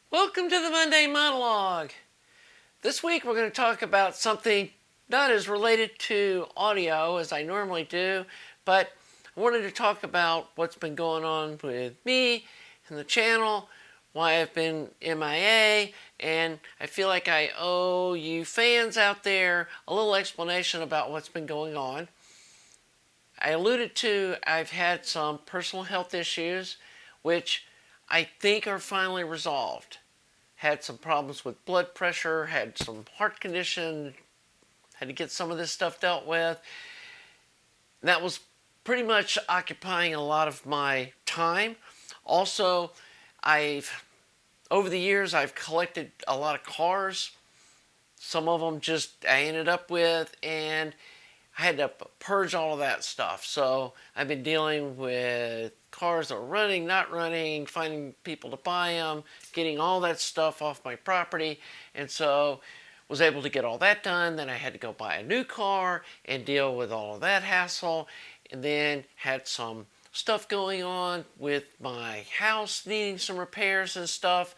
Welcome to the Monday Monologue. This week we're going to talk about something not as related to audio as I normally do, but I wanted to talk about what's been going on with me and the channel, why I've been MIA, and I feel like I owe you fans out there a little explanation about what's been going on. I alluded to I've had some personal health issues, which I think are finally resolved. Had some problems with blood pressure, had some heart condition, had to get some of this stuff dealt with. That was pretty much occupying a lot of my time. Also, over the years, I've collected a lot of cars. Some of them I ended up with, and I had to purge all of that stuff. So I've been dealing with cars that are running, not running, finding people to buy them, getting all that stuff off my property. And so was able to get all that done. Then I had to go buy a new car and deal with all of that hassle. And then had some stuff going on with my house needing some repairs and stuff.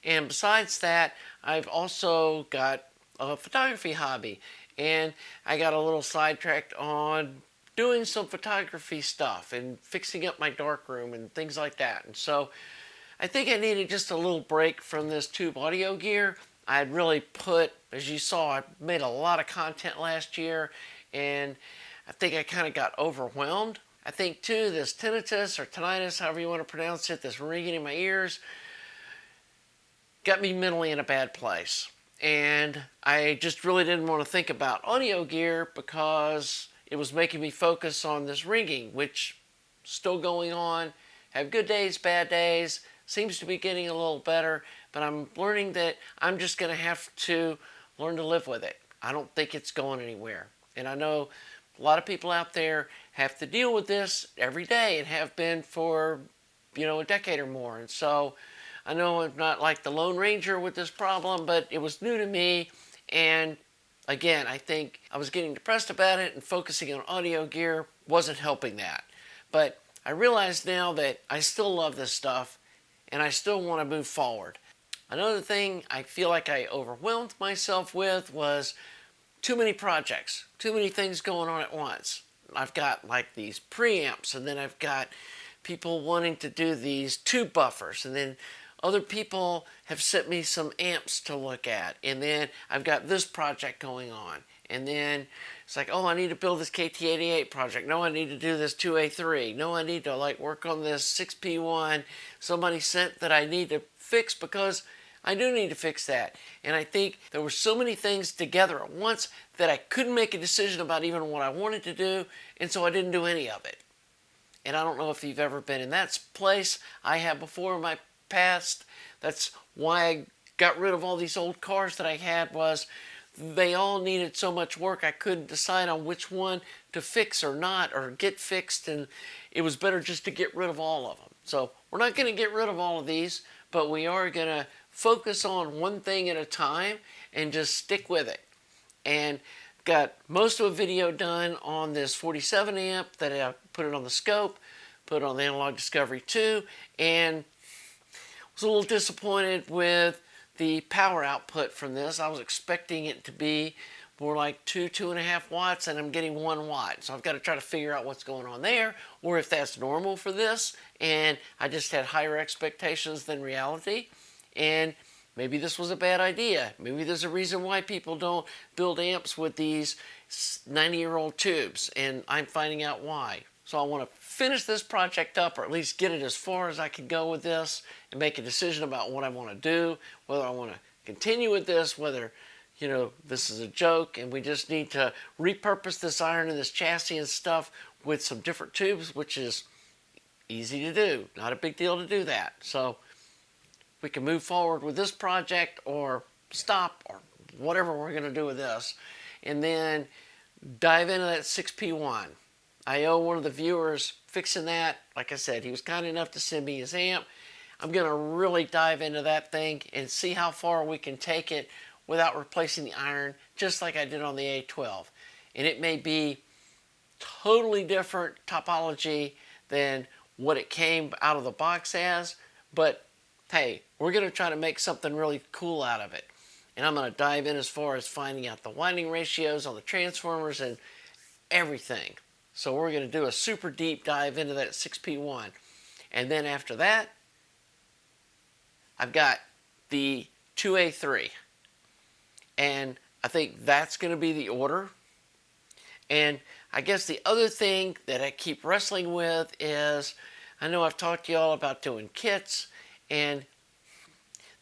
And besides that, I've also got a photography hobby. And I got a little sidetracked on doing some photography stuff and fixing up my darkroom and things like that. And so I think I needed just a little break from this tube audio gear. I had really as you saw, I made a lot of content last year, and I think I kind of got overwhelmed. I think too, this tinnitus, however you want to pronounce it, this ringing in my ears, got me mentally in a bad place. And I just really didn't want to think about audio gear because it was making me focus on this ringing, which is still going on. Have good days, bad days. Seems to be getting a little better, but I'm learning that I'm just going to have to learn to live with it. I don't think it's going anywhere. And I know a lot of people out there have to deal with this every day and have been for, a decade or more. And so I know I'm not like the Lone Ranger with this problem, but it was new to me. And again, I think I was getting depressed about it, and focusing on audio gear wasn't helping that. But I realize now that I still love this stuff and I still want to move forward. Another thing I feel like I overwhelmed myself with was too many projects, too many things going on at once. I've got like these preamps, and then I've got people wanting to do these tube buffers, and then other people have sent me some amps to look at, and then I've got this project going on, and then it's like, oh, I need to build this KT88 project. No, I need to do this 2A3. No, I need to work on this 6P1 somebody sent that I need to fix, because I do need to fix that. And I think there were so many things together at once that I couldn't make a decision about even what I wanted to do, and so I didn't do any of it. And I don't know if you've ever been in that place. I have before in my past. That's why I got rid of all these old cars that I had, was they all needed so much work I couldn't decide on which one to fix or not, or get fixed, and it was better just to get rid of all of them. So we're not going to get rid of all of these, but we are going to focus on one thing at a time and just stick with it. And got most of a video done on this 47 amp that I put it on the scope, put it on the Analog Discovery 2, and was a little disappointed with the power output from this. I was expecting it to be more like 2.5 watts, and I'm getting 1 watt. So I've got to try to figure out what's going on there, or if that's normal for this, and I just had higher expectations than reality. And maybe this was a bad idea. Maybe there's a reason why people don't build amps with these 90-year-old tubes, and I'm finding out why. So I want to finish this project up, or at least get it as far as I can go with this, and make a decision about what I want to do, whether I want to continue with this, whether, this is a joke and we just need to repurpose this iron and this chassis and stuff with some different tubes, which is easy to do. Not a big deal to do that. So we can move forward with this project, or stop, or whatever we're going to do with this, and then dive into that 6P1. I owe one of the viewers fixing that. Like I said, he was kind enough to send me his amp. I'm going to really dive into that thing and see how far we can take it without replacing the iron, just like I did on the A12. And it may be totally different topology than what it came out of the box as, but hey, we're going to try to make something really cool out of it. And I'm going to dive in as far as finding out the winding ratios on the transformers and everything. So we're going to do a super deep dive into that 6P1. And then after that, I've got the 2A3. And I think that's going to be the order. And I guess the other thing that I keep wrestling with is, I know I've talked to y'all about doing kits, and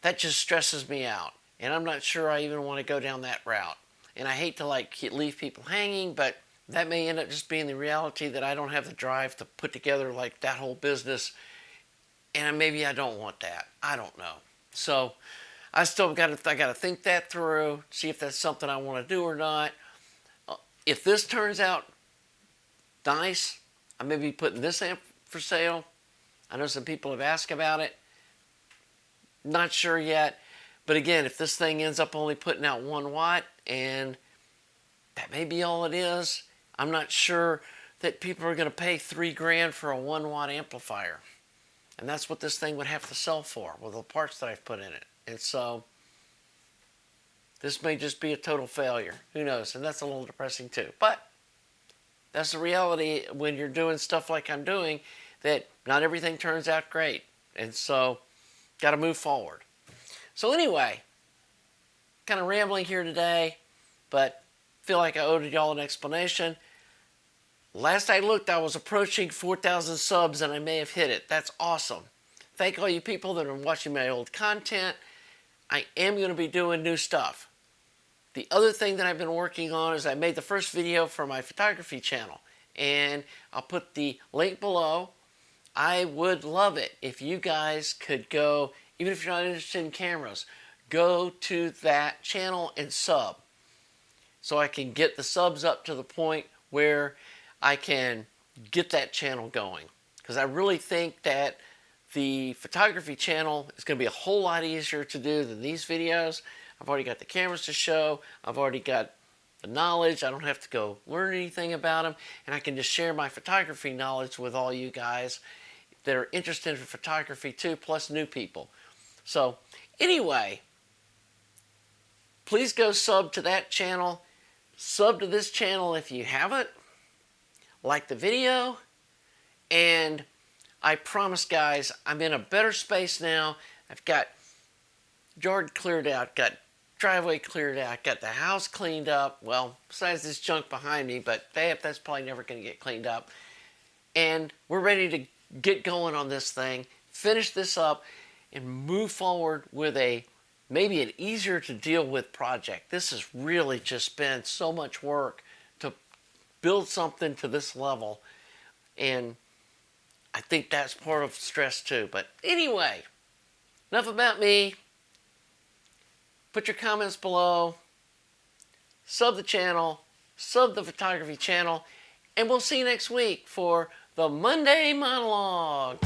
that just stresses me out. And I'm not sure I even want to go down that route. And I hate to leave people hanging, but that may end up just being the reality that I don't have the drive to put together like that whole business. And maybe I don't want that. I don't know. So I still got to think that through, see if that's something I want to do or not. If this turns out nice, I may be putting this amp for sale. I know some people have asked about it. Not sure yet. But again, if this thing ends up only putting out 1 watt, and that may be all it is, I'm not sure that people are going to pay $3,000 for a 1 watt amplifier. And that's what this thing would have to sell for with the parts that I've put in it. And so this may just be a total failure. Who knows? And that's a little depressing too. But that's the reality when you're doing stuff like I'm doing, that not everything turns out great. And so got to move forward. So anyway, kind of rambling here today, but feel like I owed y'all an explanation. Last I looked, I was approaching 4,000 subs, and I may have hit it. That's awesome. Thank all you people that are watching my old content. I am going to be doing new stuff. The other thing that I've been working on is I made the first video for my photography channel, and I'll put the link below. I would love it if you guys could go, even if you're not interested in cameras, go to that channel and sub, so I can get the subs up to the point where I can get that channel going. Because I really think that the photography channel is going to be a whole lot easier to do than these videos. I've already got the cameras to show. I've already got the knowledge. I don't have to go learn anything about them. And I can just share my photography knowledge with all you guys that are interested in photography too, plus new people. So anyway, please go sub to that channel. Sub to this channel if you haven't. Like the video. And I promise, guys, I'm in a better space now. I've got yard cleared out, got driveway cleared out, got the house cleaned up. Well, besides this junk behind me, but that's probably never going to get cleaned up. And we're ready to get going on this thing, finish this up, and move forward with maybe an easier to deal with project. This has really just been so much work to build something to this level. And I think that's part of stress too. But anyway, enough about me. Put your comments below. Sub the channel. Sub the photography channel. And we'll see you next week for the Monday Monologue.